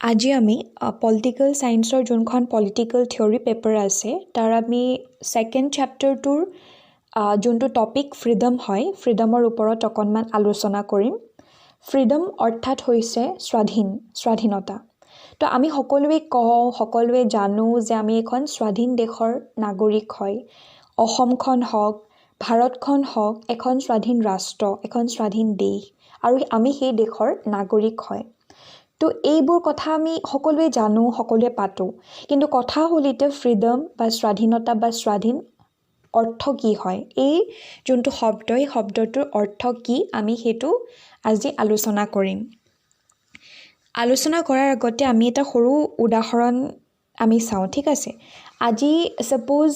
আজি আমি পলিটিকেল সায়েন্সৰ যোনখন পলিটিকেল থিয়ৰী পেপাৰ আছে তাৰ আমি সেকেন্ড চেপ্টাৰটোৰ যোনটো টপিক ফ্ৰীডম হয় ফ্ৰীডমৰ ওপৰত অকণমান আলোচনা কৰিম। ফ্ৰীডম অৰ্থাৎ হৈছে স্বাধীনতা। তো আমি সকলোৱে কওঁ সকলোৱে জানো যে আমি এখন স্বাধীন দেশৰ নাগৰিক হয়। অসমখন হওক ভাৰতখন হওক এখন স্বাধীন ৰাষ্ট্ৰ, এখন স্বাধীন দেশ আৰু আমি সেই দেশৰ নাগৰিক হয়। তো এইবোৰ কথা আমি সকলোৱে জানো সকলোৱে পাতো, কিন্তু কথা হ'ল এতিয়া ফ্ৰীডম বা স্বাধীনতা বা স্বাধীন অৰ্থ কি হয়, এই যোনটো শব্দ এই শব্দটোৰ অৰ্থ কি আমি সেইটো আজি আলোচনা কৰিম। আলোচনা কৰাৰ আগতে আমি এটা সৰু উদাহৰণ আমি চাওঁ, ঠিক আছে। আজি সাপোজ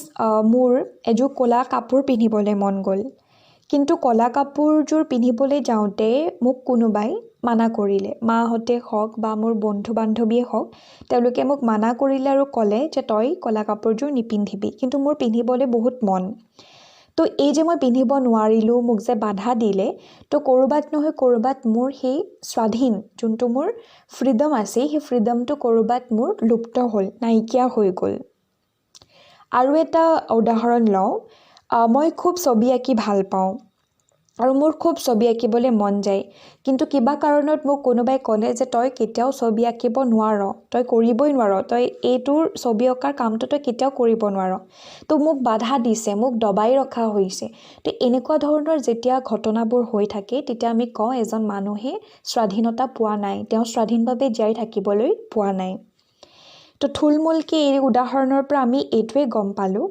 মোৰ এযোৰ ক'লা কাপোৰ পিন্ধিবলৈ মন গ'ল, কিন্তু ক'লা কাপোৰযোৰ পিন্ধিবলৈ যাওঁতে মোক কোনোবাই মানা কৰিলে, মাহঁতে হওক বা মোৰ বন্ধু বান্ধৱীয়ে হওক, তেওঁলোকে মোক মানা কৰিলে আৰু ক'লে যে তই ক'লা কাপোৰযোৰ নিপিন্ধিবি, কিন্তু মোৰ পিন্ধিবলৈ বহুত মন। তো এই যে মই পিন্ধিব নোৱাৰিলোঁ, মোক যে বাধা দিলে, তো ক'ৰবাত নহয় ক'ৰবাত মোৰ সেই স্বাধীন যোনটো মোৰ ফ্ৰীডম আছে সেই ফ্ৰীডমটো ক'ৰবাত মোৰ লুপ্ত হ'ল, নাইকিয়া হৈ গ'ল। আৰু এটা উদাহৰণ লওঁ, মই খুব ছবি আঁকি ভাল পাওঁ আৰু মোৰ খুব ছবি আঁকিবলৈ মন যায়, কিন্তু কিবা কাৰণত মোক কোনোবাই ক'লে যে তই কেতিয়াও ছবি আঁকিব নোৱাৰ, তই কৰিবই নোৱাৰ, তই এইটোৰ ছবি অঁকাৰ কামটো তই কেতিয়াও কৰিব নোৱাৰ। তো মোক বাধা দিছে, মোক দবাই ৰখা হৈছে। তো এনেকুৱা ধৰণৰ যেতিয়া ঘটনাবোৰ হৈ থাকে তেতিয়া আমি কওঁ এজন মানুহে স্বাধীনতা পোৱা নাই, তেওঁ স্বাধীনভাৱে জীয়াই থাকিবলৈ পোৱা নাই। তো থুলমূলকৈ এই উদাহৰণৰ পৰা আমি এইটোৱে গম পালোঁ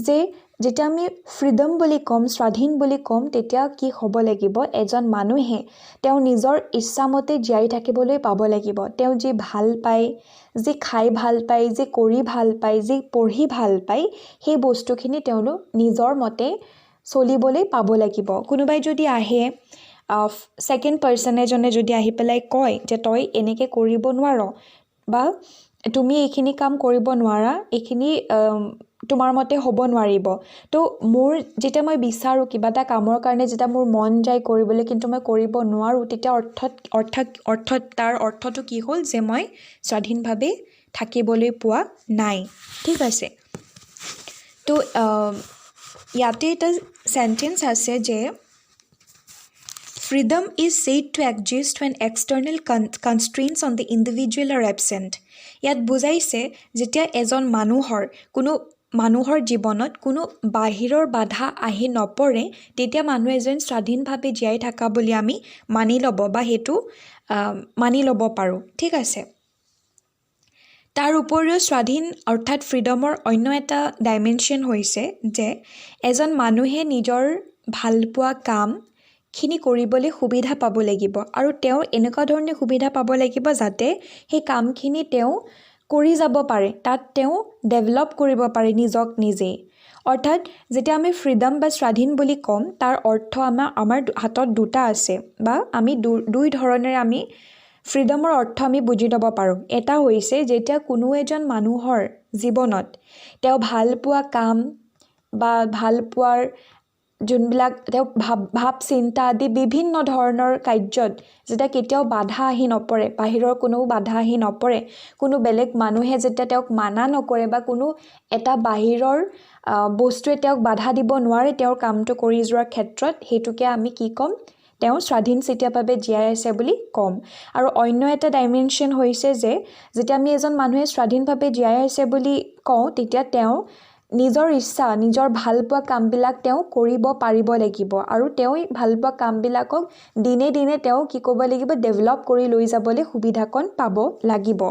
যে যেতিয়া আমি ফ্ৰীডম বুলি ক'ম, স্বাধীন বুলি ক'ম, তেতিয়া কি হ'ব লাগিব, এজন মানুহে তেওঁ নিজৰ ইচ্ছামতে জীয়াই থাকিবলৈ পাব লাগিব। তেওঁ যি ভাল পায়, যি খাই ভাল পায়, যি কৰি ভাল পায়, যি পঢ়ি ভাল পায়, সেই বস্তুখিনি তেওঁলোক নিজৰ মতে চলিবলৈ পাব লাগিব। কোনোবাই যদি আহে ছেকেণ্ড পাৰ্চন এজনে যদি আহি পেলাই কয় যে তই এনেকৈ কৰিব নোৱাৰ বা তুমি এইখিনি কাম কৰিব নোৱাৰা, এইখিনি তোমাৰ মতে হ'ব নোৱাৰিব, তো মোৰ যেতিয়া মই বিচাৰোঁ কিবা এটা কামৰ কাৰণে যেতিয়া মোৰ মন যায় কৰিবলৈ কিন্তু মই কৰিব নোৱাৰোঁ, তেতিয়া অৰ্থত তাৰ অৰ্থটো কি হ'ল যে মই স্বাধীনভাৱে থাকিবলৈ পোৱা নাই, ঠিক আছে। তো ইয়াতে এটা চেণ্টেন্স আছে যে freedom is said to exist when external constraints on the individual are absent. ইয়াত বুজাইছে যেতিয়া এজন মানুহৰ জীৱনত কোনো বাহিৰৰ বাধা আহি নপৰে, তেতিয়া মানুহ এজন স্বাধীনভাৱে জীয়াই থকা বুলি আমি মানি ল'ব বা সেইটো মানি ল'ব পাৰোঁ, ঠিক আছে। তাৰ উপৰিও স্বাধীন অৰ্থাৎ ফ্ৰীডমৰ অন্য এটা ডাইমেনশ্যন হৈছে যে এজন মানুহে নিজৰ ভালপোৱা কামখিনি কৰিবলৈ সুবিধা পাব লাগিব আৰু তেওঁ এনেকুৱা ধৰণে সুবিধা পাব লাগিব যাতে সেই কামখিনি তেওঁ কৰি যাব পাৰে, তাত তেওঁ ডেভেলপ কৰিব পাৰে নিজক নিজেই। অৰ্থাৎ যেতিয়া আমি ফ্ৰীডম বা স্বাধীন বুলি ক'ম তাৰ অৰ্থ আমাৰ হাতত দুটা আছে বা আমি দুই ধৰণেৰে আমি ফ্ৰীডমৰ অৰ্থ আমি বুজি ল'ব পাৰোঁ। এটা হৈছে যেতিয়া কোনো এজন মানুহৰ জীৱনত তেওঁ ভালপোৱা কাম বা ভালপোৱাৰ যোনবিলাক তেওঁ ভাৱ চিন্তা আদি বিভিন্ন ধৰণৰ কাৰ্যত যেতিয়া কেতিয়াও বাধা আহি নপৰে, বাহিৰৰ কোনো বাধা আহি নপৰে, কোনো বেলেগ মানুহে যেতিয়া তেওঁক মানা নকৰে বা কোনো এটা বাহিৰৰ বস্তুৱে তেওঁক বাধা দিব নোৱাৰে তেওঁৰ কামটো কৰি যোৱাৰ ক্ষেত্ৰত, সেইটোকে আমি কি ক'ম, তেওঁ স্বাধীনচিতীয়াভাৱে জীয়াই আছে বুলি ক'ম। আৰু অন্য এটা ডাইমেনশ্যন হৈছে যে যেতিয়া আমি এজন মানুহে স্বাধীনভাৱে জীয়াই আছে বুলি কওঁ তেতিয়া তেওঁ নিজৰ ইচ্ছা, নিজৰ ভালপোৱা কামবিলাক তেওঁ কৰিব পাৰিব লাগিব আৰু তেওঁ ভালপোৱা কামবিলাকক দিনে দিনে তেওঁ কি ক'ব লাগিব, ডেভেলপ কৰি লৈ যাবলৈ সুবিধাকণ পাব লাগিব।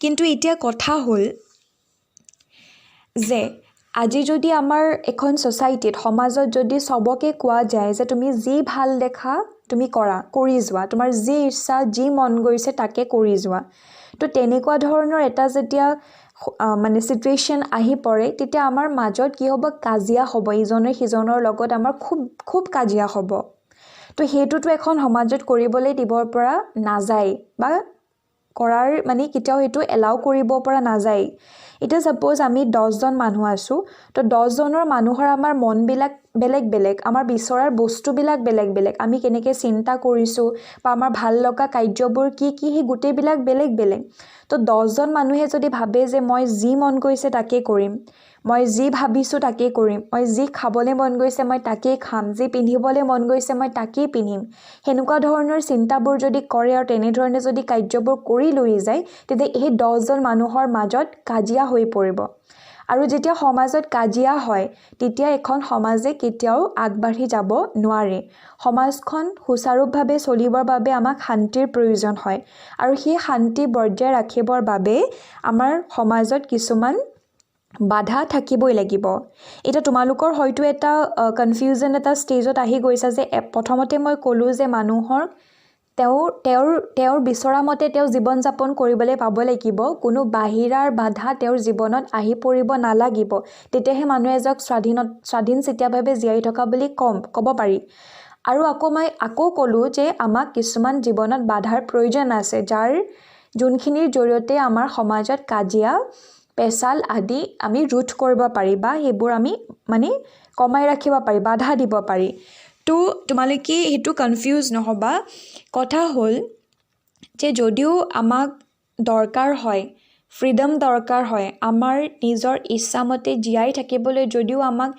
কিন্তু এতিয়া কথা হ'ল যে আজি যদি আমাৰ এখন ছ'চাইটিত সমাজত যদি চবকে কোৱা যায় যে তুমি যি ভাল দেখা তুমি কৰি যোৱা, তোমাৰ যি ইচ্ছা যি মন গৈছে তাকে কৰি যোৱা, তো তেনেকুৱা ধৰণৰ এটা যেতিয়া মানে চিটুৱেশ্যন আহি পৰে তেতিয়া আমাৰ মাজত কি হ'ব, কাজিয়া হ'ব, ইজনে সিজনৰ লগত আমাৰ খুব কাজিয়া হ'ব। তো সেইটোতো এখন সমাজত কৰিবলৈ দিবৰ পৰা নাযায় বা কৰাৰ মানে কেতিয়াও সেইটো এলাউ কৰিব পৰা নাযায়। এতিয়া ছাপোজ আমি 10জন মানুহ আছোঁ, তো 10জনৰ মানুহৰ আমাৰ মনবিলাক বেলেগ বেলেগ, আমাৰ বিচৰাৰ বস্তুবিলাক বেলেগ বেলেগ, আমি কেনেকৈ চিন্তা কৰিছোঁ বা আমাৰ ভাল লগা কাৰ্যবোৰ কি কি সেই গোটেইবিলাক বেলেগ বেলেগ। তো 10জন মানুহে যদি ভাবে যে মই যি মন গৈছে তাকেই কৰিম, মই যি ভাবিছোঁ তাকেই কৰিম, মই যি খাবলৈ মন গৈছে মই তাকেই খাম, যি পিন্ধিবলৈ মন গৈছে মই তাকেই পিন্ধিম, সেনেকুৱা ধৰণৰ চিন্তাবোৰ যদি কৰে আৰু তেনেধৰণে যদি কাৰ্যবোৰ কৰি লৈ যায়, তেতিয়া এই 10জন মানুহৰ মাজত কাজিয়া হৈ পৰিব। আৰু যেতিয়া সমাজত কাজিয়া হয় তেতিয়া এখন সমাজে কেতিয়াও আগবাঢ়ি যাব নোৱাৰে। সমাজখন সুচাৰুভাৱে চলিবৰ বাবে আমাক শান্তিৰ প্ৰয়োজন হয়, আৰু সেই শান্তি বজাই ৰাখিবৰ বাবে আমাৰ সমাজত কিছুমান বাধা থাকিবই লাগিব। এতিয়া তোমালোকৰ হয়তো এটা কনফিউজন এটা ষ্টেজত আহি গৈছে যে প্ৰথমতে মই ক'লোঁ যে মানুহৰ তেওঁৰ বিচৰা মতে তেওঁ জীৱন যাপন কৰিবলৈ পাব লাগিব, কোনো বাহিৰাৰ বাধা তেওঁৰ জীৱনত আহি পৰিব নালাগিব, তেতিয়াহে মানুহ এজক স্বাধীন চিতীয়াভাৱে জীয়াই থকা বুলি ক'ব পাৰি। আৰু মই ক'লোঁ যে আমাক কিছুমান জীৱনত বাধাৰ প্ৰয়োজন আছে, যোনখিনিৰ জৰিয়তে আমাৰ সমাজত কাজিয়া পেচাল আদি আমি ৰোধ কৰিব পাৰি বা সেইবোৰ আমি মানে কমাই ৰাখিব পাৰি, বাধা দিব পাৰি। তো তোমালোকে সেইটো কনফিউজ নহ'বা। কথা হ'ল যে যদিও আমাক দৰকাৰ হয়, ফ্ৰীডম দৰকাৰ হয়, আমাৰ নিজৰ ইচ্ছামতে জীয়াই থাকিবলৈ যদিও আমাৰ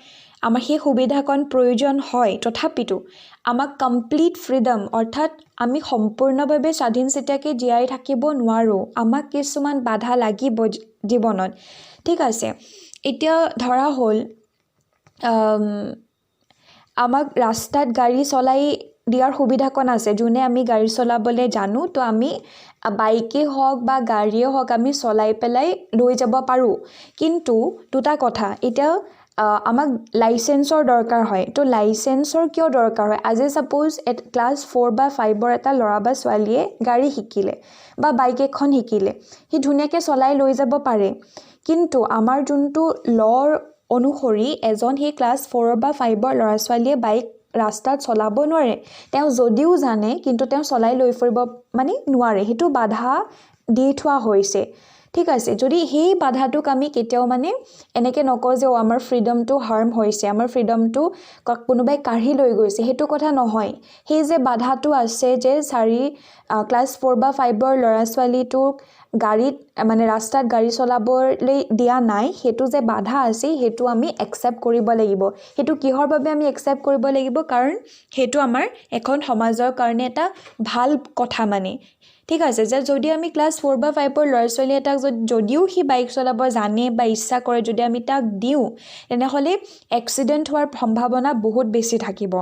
সেই সুবিধাকণ প্ৰয়োজন হয়, তথাপিতো আমাক কমপ্লিট ফ্ৰীডম অৰ্থাৎ আমি সম্পূৰ্ণভাৱে স্বাধীন চিতীয়াকৈ জীয়াই থাকিব নোৱাৰোঁ, আমাক কিছুমান বাধা লাগিব জীৱনত। ঠিক আছে, এতিয়া ধৰা হ'ল আমাক ৰাস্তাত গাড়ী চলাই দিয়াৰ সুবিধাকণ আছে, যোনে আমি গাড়ী চলাবলৈ জানো, তো আমি বাইকেই হওক বা গাড়ীয়ে হওক আমি চলাই পেলাই লৈ যাব পাৰোঁ। কিন্তু দুটা কথা, এতিয়া আমাক লাইচেন্সৰ দৰকাৰ হয়। তো লাইচেন্সৰ কিয় দৰকাৰ হয়? আজি ছাপ'জ ক্লাছ 4 বা 5ৰ এটা ল'ৰা বা ছোৱালীয়ে গাড়ী শিকিলে বা বাইক এখন শিকিলে, সি ধুনীয়াকৈ চলাই লৈ যাব পাৰে। কিন্তু আমাৰ যোনটো লৰ অনুসৰি এজন সেই ক্লাছ 4 বা 5ৰ ল'ৰা ছোৱালীয়ে বাইক ৰাস্তাত চলাব নোৱাৰে। তেওঁ যদিও জানে কিন্তু তেওঁ চলাই লৈ ফুৰিব নোৱাৰে, সেইটো বাধা দি থোৱা হৈছে। ঠিক আছে, যদি সেই বাধাটোক আমি কেতিয়াও এনেকৈ নকওঁ যে আমাৰ ফ্ৰীডমটো হাৰ্ম হৈছে, আমাৰ ফ্ৰীডমটো কোনোবাই কাঢ়ি লৈ গৈছে, সেইটো কথা নহয়। সেই যে বাধাটো আছে যে ক্লাছ 4 বা 5ৰ ল'ৰা ছোৱালীটোক গাড়ীত ৰাস্তাত গাড়ী চলাবলৈ দিয়া নাই, সেইটো যে বাধা আছে সেইটো আমি একচেপ্ট কৰিব লাগিব। সেইটো কিহৰ বাবে আমি একচেপ্ট কৰিব লাগিব? কাৰণ সেইটো আমাৰ এখন সমাজৰ কাৰণে এটা ভাল কথা ঠিক আছে, যে যদি আমি ক্লাছ 4 বা 5ৰ ল'ৰা ছোৱালী এটাক যদিও সি বাইক চলাব জানে বা ইচ্ছা কৰে, যদি আমি তাক দিওঁ, তেনেহ'লে এক্সিডেণ্ট হোৱাৰ সম্ভাৱনা বহুত বেছি থাকিব।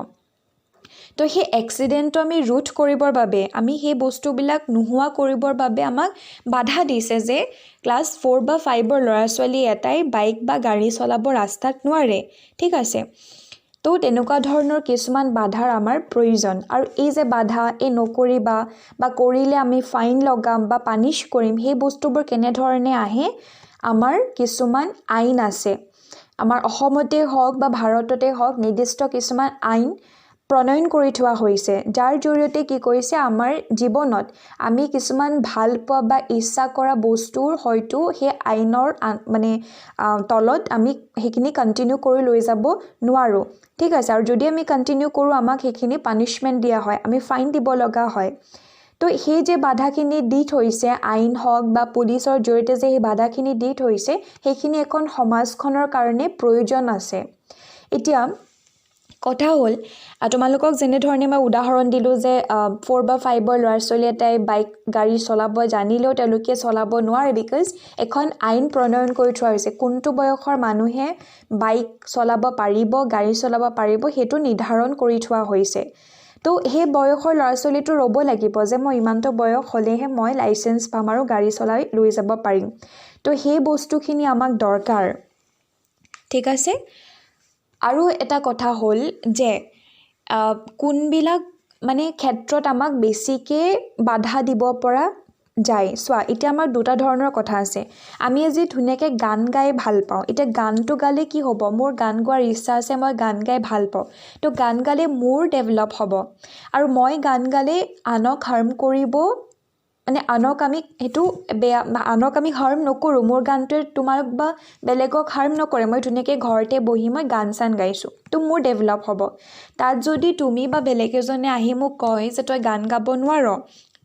তো সেই এক্সিডেণ্টটো আমি ৰোধ কৰিবৰ বাবে, আমি সেই বস্তুবিলাক নোহোৱা কৰিবৰ বাবে আমাক বাধা দিছে যে ক্লাছ 4 বা 5ৰ ল'ৰা ছোৱালী এটাই বাইক বা গাড়ী চলাব ৰাস্তাত নোৱাৰে। ঠিক আছে, তো তেনেকুৱা ধৰণৰ কিছুমান বাধাৰ আমাৰ প্ৰয়োজন। আৰু এই যে বাধা, এই নকৰিবা বা কৰিলে আমি ফাইন লগাম বা পানিছ কৰিম, সেই বস্তুবোৰ কেনেধৰণে আহে? আমাৰ কিছুমান আইন আছে, আমাৰ অসমতে হওক বা ভাৰততে হওক নিৰ্দিষ্ট কিছুমান আইন প্ৰণয়ন কৰি থোৱা হৈছে, যাৰ জৰিয়তে কি কৰিছে, আমাৰ জীৱনত আমি কিছুমান ভাল পোৱা বা ইচ্ছা কৰা বস্তুৰ হয়তো সেই আইনৰ তলত আমি সেইখিনি কণ্টিনিউ কৰি লৈ যাব নোৱাৰোঁ। ঠিক আছে, আৰু যদি আমি কণ্টিনিউ কৰোঁ আমাক সেইখিনি পানিছমেণ্ট দিয়া হয়, আমি ফাইন দিব লগা হয়। তো সেই যে বাধাখিনি দি থৈছে, আইন হওক বা পুলিচৰ জৰিয়তে যে সেই বাধাখিনি দি থৈছে, সেইখিনি এখন সমাজখনৰ কাৰণে প্ৰয়োজন আছে। এতিয়া কথা হ'ল, তোমালোকক যেনেধৰণে মই উদাহৰণ দিলোঁ যে 4 বা 5ৰ ল'ৰা ছোৱালী এটাই বাইক গাড়ী চলাব জানিলেও তেওঁলোকে চলাব নোৱাৰে, বিকজ এখন আইন প্ৰণয়ন কৰি থোৱা হৈছে, কোনটো বয়সৰ মানুহে বাইক চলাব পাৰিব, গাড়ী চলাব পাৰিব, সেইটো নিৰ্ধাৰণ কৰি থোৱা হৈছে। তো সেই বয়সৰ ল'ৰা ছোৱালীটো ৰ'ব লাগিব যে মই ইমানটো বয়স হ'লেহে মই লাইচেন্স পাম আৰু গাড়ী চলাই লৈ যাব পাৰিম। তো সেই বস্তুখিনি আমাক দৰকাৰ। ঠিক আছে, আৰু এটা কথা হ'ল যে কোনবিলাক ক্ষেত্ৰত আমাক বেছিকৈ বাধা দিব পৰা যায়। চোৱা, এতিয়া আমাৰ দুটা ধৰণৰ কথা আছে। আমি আজি ধুনীয়াকৈ গান গাই ভাল পাওঁ, এতিয়া গানটো গালে কি হ'ব? মোৰ গান গোৱাৰ ইচ্ছা আছে, মই গান গাই ভাল পাওঁ, তো গান গালে মোৰ ডেভেলপ হ'ব, আৰু মই গান গালে আনক হাৰ্ম কৰিব মানে আনক আমি সেইটো বেয়া আনক আমি হাৰ্ম নকৰোঁ মোৰ গানটোৱে তোমাক বা বেলেগক হাৰ্ম নকৰে মই ধুনীয়াকৈ ঘৰতে বহি মই গান চান গাইছোঁ তো মোৰ ডেভেলপ হ'ব তাত যদি তুমি বা বেলেগ এজনে আহি মোক কয় যে তই গান গাব নোৱাৰ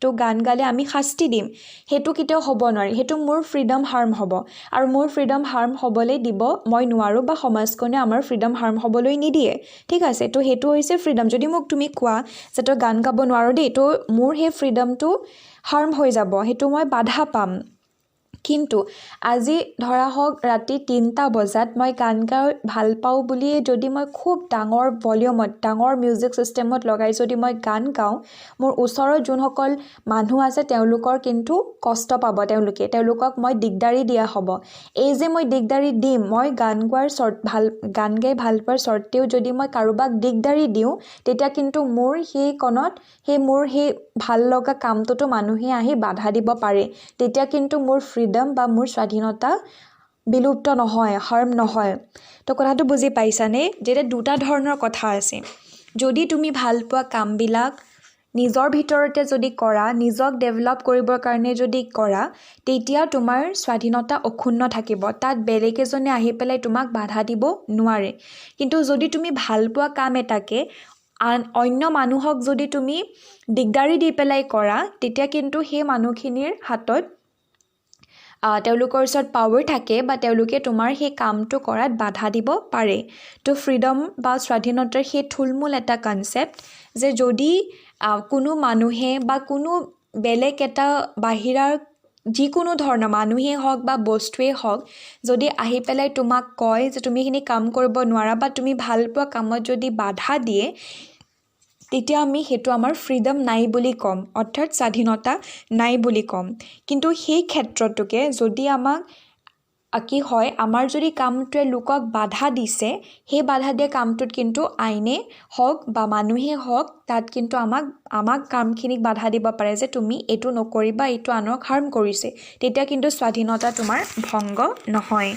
তো গান গালে আমি শাস্তি দিম সেইটো কেতিয়াও হ'ব নোৱাৰি সেইটো মোৰ ফ্ৰীডম হাৰ্ম হ'ব আৰু মোৰ ফ্ৰীডম হাৰ্ম হ'বলৈ দিব মই নোৱাৰোঁ বা সমাজখনে আমাৰ ফ্ৰীডম হাৰ্ম হ'বলৈ নিদিয়ে ঠিক আছে তো সেইটো হৈছে ফ্ৰীডম যদি মোক তুমি কোৱা যে তই গান গাব নোৱাৰ দেই তো মোৰ সেই ফ্ৰীডমটো হাৰ্ম হৈ যাব সেইটো মই বাধা পাম কিন্তু আজি ধৰা হওক ৰাতি ৩টা বজাত মই গান গাই ভাল পাওঁ বুলিয়ে যদি মই খুব ডাঙৰ ভলিউমত ডাঙৰ মিউজিক চিষ্টেমত লগাই যদি মই গান গাওঁ মোৰ ওচৰত যোনসকল মানুহ আছে তেওঁলোকৰ কিন্তু কষ্ট পাব তেওঁলোকক মই দিগদাৰি দিয়া হ'ব এই যে মই দিগদাৰি দিম মই গান গাই ভাল পোৱাৰ স্বত্তেও যদি মই কাৰোবাক দিগদাৰি দিওঁ তেতিয়া কিন্তু মোৰ সেই কণত মোৰ সেই ভাল লগা কামটোতো মানুহে আহি বাধা দিব পাৰে তেতিয়া কিন্তু মোৰ ফ্ৰীডম বা মোৰ স্বাধীনতা বিলুপ্ত নহয় হাৰ্ম নহয় তো কথাটো বুজি পাইছানে যেতিয়া দুটা ধৰণৰ কথা আছে যদি তুমি ভাল পোৱা কামবিলাক নিজৰ ভিতৰতে যদি কৰা নিজক ডেভেলপ কৰিবৰ কাৰণে যদি কৰা তেতিয়া তোমাৰ স্বাধীনতা অক্ষুণ্ণ থাকিব তাত বেলেগ এজনে আহি পেলাই তোমাক বাধা দিব নোৱাৰে কিন্তু যদি তুমি ভাল পোৱা কাম এটাকে অন্য মানুহক যদি তুমি দিগদাৰি দি পেলাই কৰা তেতিয়া কিন্তু সেই মানুহখিনিৰ হাতত তেওঁলোকৰ ওচৰত পাৱাৰ থাকে বা তেওঁলোকে তোমাৰ সেই কামটো কৰাত বাধা দিব পাৰে তো ফ্ৰীডম বা স্বাধীনতাৰ সেই থুলমূল এটা কনচেপ্ট যে যদি কোনো মানুহে বা কোনো বেলেগ এটা বাহিৰাৰ যিকোনো ধৰণৰ মানুহেই হওক বা বস্তুৱেই হওক যদি আহি পেলাই তোমাক কয় যে তুমি এইখিনি কাম কৰিব নোৱাৰা বা তুমি ভাল পোৱা কামত যদি বাধা দিয়ে তেতিয়া আমি সেইটো আমাৰ ফ্ৰীডম নাই বুলি ক'ম অৰ্থাৎ স্বাধীনতা নাই বুলি ক'ম কিন্তু সেই ক্ষেত্ৰটোকে যদি আমাক কি হয় আমাৰ যদি কামটোৱে লোকক বাধা দিছে সেই বাধা দিয়া কামটোত কিন্তু আইনে হওক বা মানুহে হওক তাত কিন্তু আমাক কামখিনিক বাধা দিব পাৰে যে তুমি এইটো নকৰিবা এইটো আনক হাৰ্ম কৰিছে তেতিয়া কিন্তু স্বাধীনতা তোমাৰ ভংগ নহয়